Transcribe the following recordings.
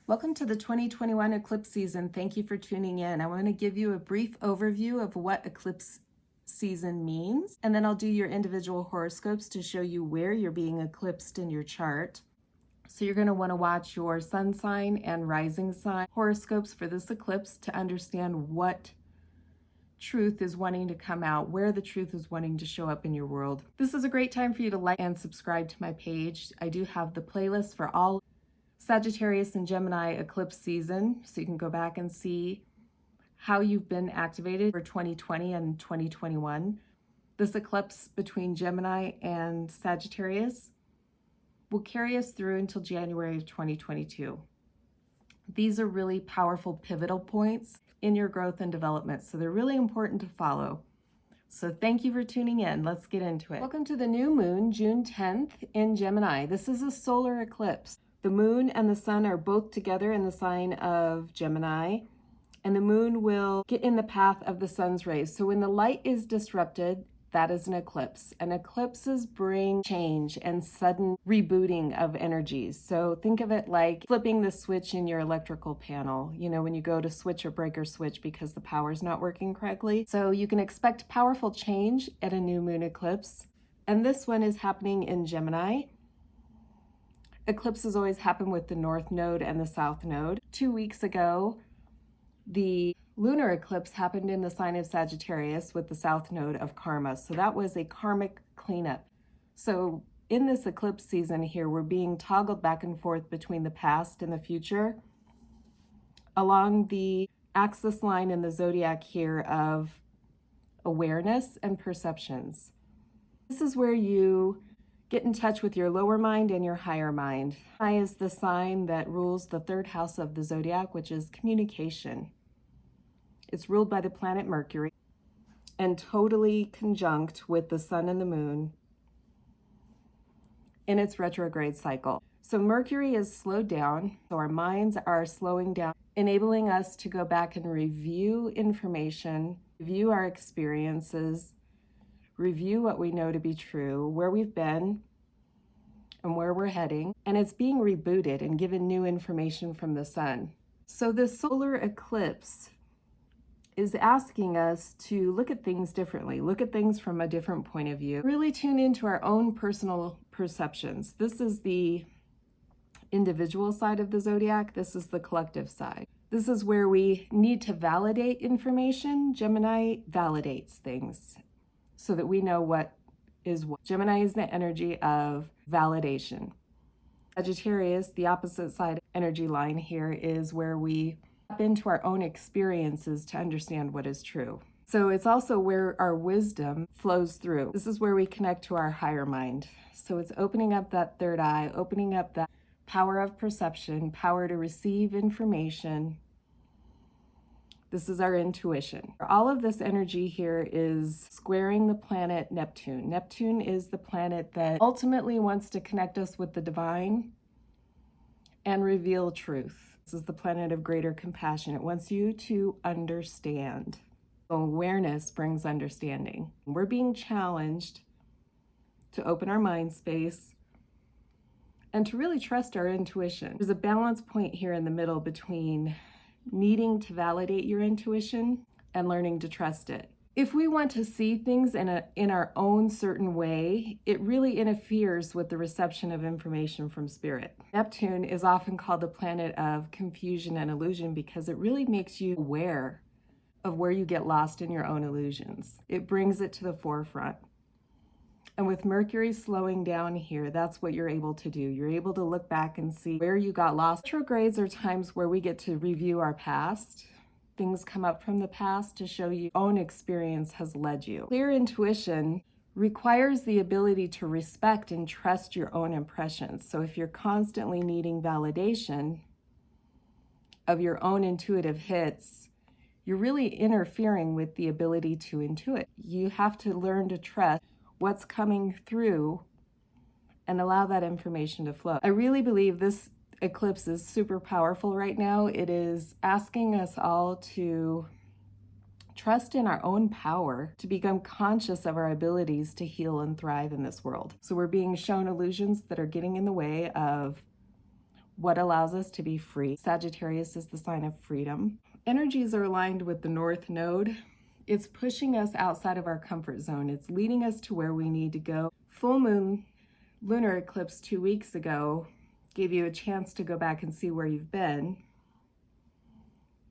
Welcome to the 2021 eclipse season. Thank you for tuning in. I want to give you a brief overview of what eclipse season means, and then I'll do your individual horoscopes to show you where you're being eclipsed in your chart. So you're going to want to watch your sun sign and rising sign horoscopes for this eclipse to understand what truth is wanting to come out, where the truth is wanting to show up in your world. This is a great time for you to like and subscribe to my page. I do have the playlist for all Sagittarius and Gemini eclipse season, so you can go back and see how you've been activated for 2020 and 2021. This eclipse between Gemini and Sagittarius will carry us through until January of 2022. These are really powerful pivotal points in your growth and development, so they're really important to follow. So thank you for tuning in. Let's get into it. Welcome to the new moon, June 10th in Gemini. This is a solar eclipse. The moon and the sun are both together in the sign of Gemini, and the moon will get in the path of the sun's rays. So when the light is disrupted, that is an eclipse. And eclipses bring change and sudden rebooting of energies. So think of it like flipping the switch in your electrical panel, you know, when you go to switch or breaker switch because the power's not working correctly. So you can expect powerful change at a new moon eclipse. And this one is happening in Gemini. Eclipses always happen with the North Node and the South Node. 2 weeks ago, the lunar eclipse happened in the sign of Sagittarius with the South Node of Karma. So that was a karmic cleanup. So in this eclipse season here, we're being toggled back and forth between the past and the future along the axis line in the zodiac here of awareness and perceptions. This is where you get in touch with your lower mind and your higher mind. Gemini is the sign that rules the third house of the zodiac, which is communication. It's ruled by the planet Mercury and totally conjunct with the sun and the moon in its retrograde cycle. So Mercury is slowed down, so our minds are slowing down, enabling us to go back and review information, review our experiences, review what we know to be true, where we've been, and where we're heading. And it's being rebooted and given new information from the sun. So this solar eclipse is asking us to look at things differently, look at things from a different point of view, really tune into our own personal perceptions. This is the individual side of the zodiac. This is the collective side. This is where we need to validate information. Gemini validates things so that we know what is what. Gemini is the energy of validation. Sagittarius, the opposite side energy line here, is where we tap into our own experiences to understand what is true. So it's also where our wisdom flows through. This is where we connect to our higher mind. So it's opening up that third eye, opening up that power of perception, power to receive information. This is our intuition. All of this energy here is squaring the planet Neptune. Neptune is the planet that ultimately wants to connect us with the divine and reveal truth. This is the planet of greater compassion. It wants you to understand. Awareness brings understanding. We're being challenged to open our mind space and to really trust our intuition. There's a balance point here in the middle between needing to validate your intuition and learning to trust it. If we want to see things in our own certain way, it really interferes with the reception of information from spirit. Neptune is often called the planet of confusion and illusion because it really makes you aware of where you get lost in your own illusions. It brings it to the forefront. And with Mercury slowing down here, that's what you're able to do. You're able to look back and see where you got lost. Retrogrades are times where we get to review our past. Things come up from the past to show you own experience has led you. Clear intuition requires the ability to respect and trust your own impressions. So if you're constantly needing validation of your own intuitive hits, you're really interfering with the ability to intuit. You have to learn to trust what's coming through and allow that information to flow. I really believe this eclipse is super powerful right now. It is asking us all to trust in our own power, to become conscious of our abilities to heal and thrive in this world. So we're being shown illusions that are getting in the way of what allows us to be free. Sagittarius is the sign of freedom. Energies are aligned with the North Node. It's pushing us outside of our comfort zone. It's leading us to where we need to go. Full moon lunar eclipse 2 weeks ago gave you a chance to go back and see where you've been.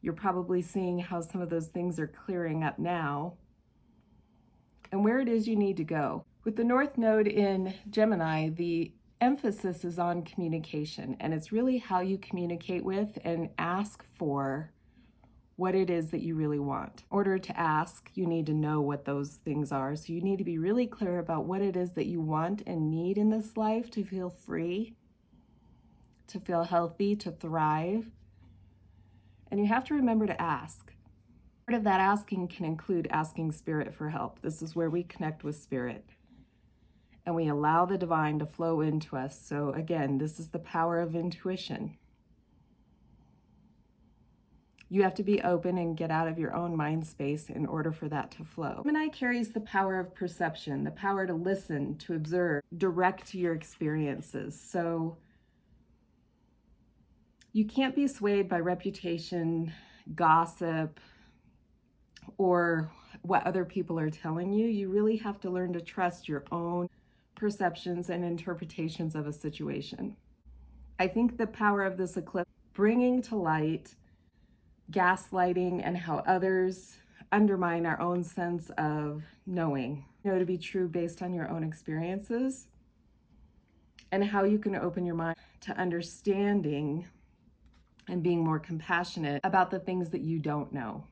You're probably seeing how some of those things are clearing up now and where it is you need to go. With the North Node in Gemini, the emphasis is on communication, and it's really how you communicate with and ask for what it is that you really want. In order to ask, you need to know what those things are. So you need to be really clear about what it is that you want and need in this life to feel free, to feel healthy, to thrive. And you have to remember to ask. Part of that asking can include asking Spirit for help. This is where we connect with Spirit and we allow the divine to flow into us. So again, this is the power of intuition. You have to be open and get out of your own mind space in order for that to flow. Gemini carries the power of perception, the power to listen, to observe, direct your experiences. So you can't be swayed by reputation, gossip, or what other people are telling you. You really have to learn to trust your own perceptions and interpretations of a situation. I think the power of this eclipse, bringing to light gaslighting and how others undermine our own sense of knowing, to be true based on your own experiences, and how you can open your mind to understanding and being more compassionate about the things that you don't know.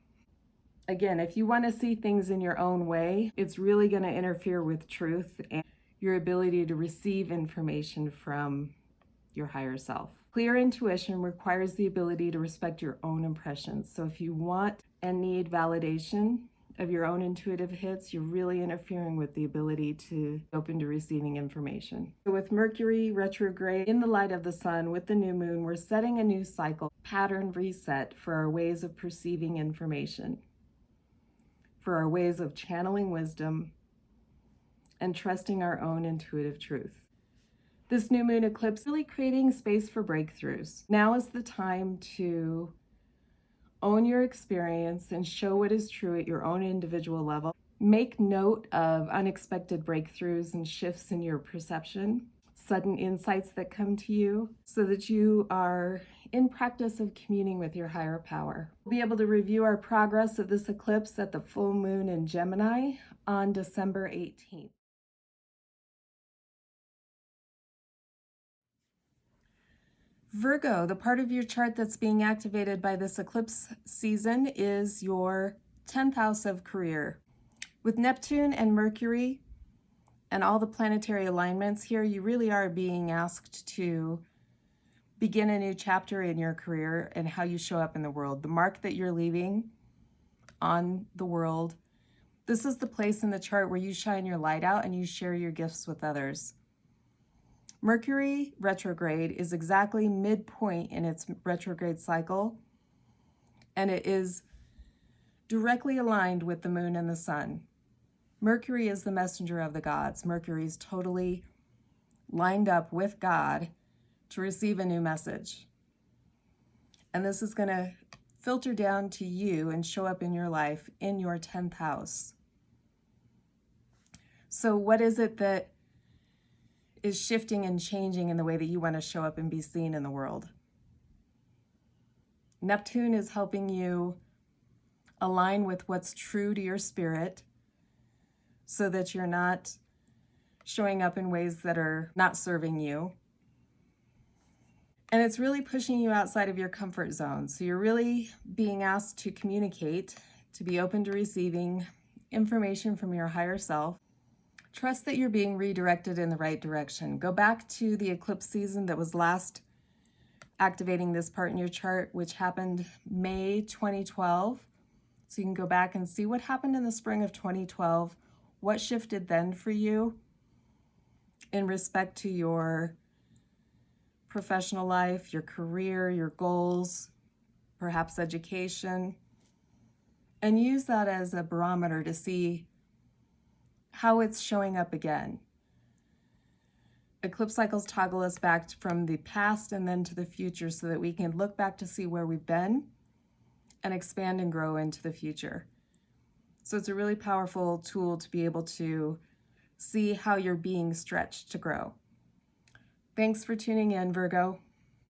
Again, if you want to see things in your own way, it's really going to interfere with truth and your ability to receive information from your higher self. Clear intuition requires the ability to respect your own impressions. So if you want and need validation of your own intuitive hits, you're really interfering with the ability to open to receiving information. So with Mercury retrograde in the light of the sun with the new moon, we're setting a new cycle, pattern reset for our ways of perceiving information, for our ways of channeling wisdom and trusting our own intuitive truth. This new moon eclipse really creating space for breakthroughs. Now is the time to own your experience and show what is true at your own individual level. Make note of unexpected breakthroughs and shifts in your perception, sudden insights that come to you, so that you are in practice of communing with your higher power. We'll be able to review our progress of this eclipse at the full moon in Gemini on December 18th. Virgo, the part of your chart that's being activated by this eclipse season is your 10th house of career. With Neptune and Mercury and all the planetary alignments here, you really are being asked to begin a new chapter in your career and how you show up in the world. The mark that you're leaving on the world. This is the place in the chart where you shine your light out and you share your gifts with others. Mercury retrograde is exactly midpoint in its retrograde cycle, and it is directly aligned with the moon and the sun. Mercury is the messenger of the gods. Mercury is totally lined up with God to receive a new message. And this is going to filter down to you and show up in your life in your 10th house. So what is it that is shifting and changing in the way that you want to show up and be seen in the world? Neptune is helping you align with what's true to your spirit so that you're not showing up in ways that are not serving you. And it's really pushing you outside of your comfort zone. So you're really being asked to communicate, to be open to receiving information from your higher self. Trust that you're being redirected in the right direction. Go back to the eclipse season that was last activating this part in your chart, which happened May 2012. So you can go back and see what happened in the spring of 2012. What shifted then for you in respect to your professional life, your career, your goals, perhaps education, and use that as a barometer to see how it's showing up again. Eclipse cycles toggle us back from the past and then to the future so that we can look back to see where we've been and expand and grow into the future. So it's a really powerful tool to be able to see how you're being stretched to grow. Thanks for tuning in, Virgo.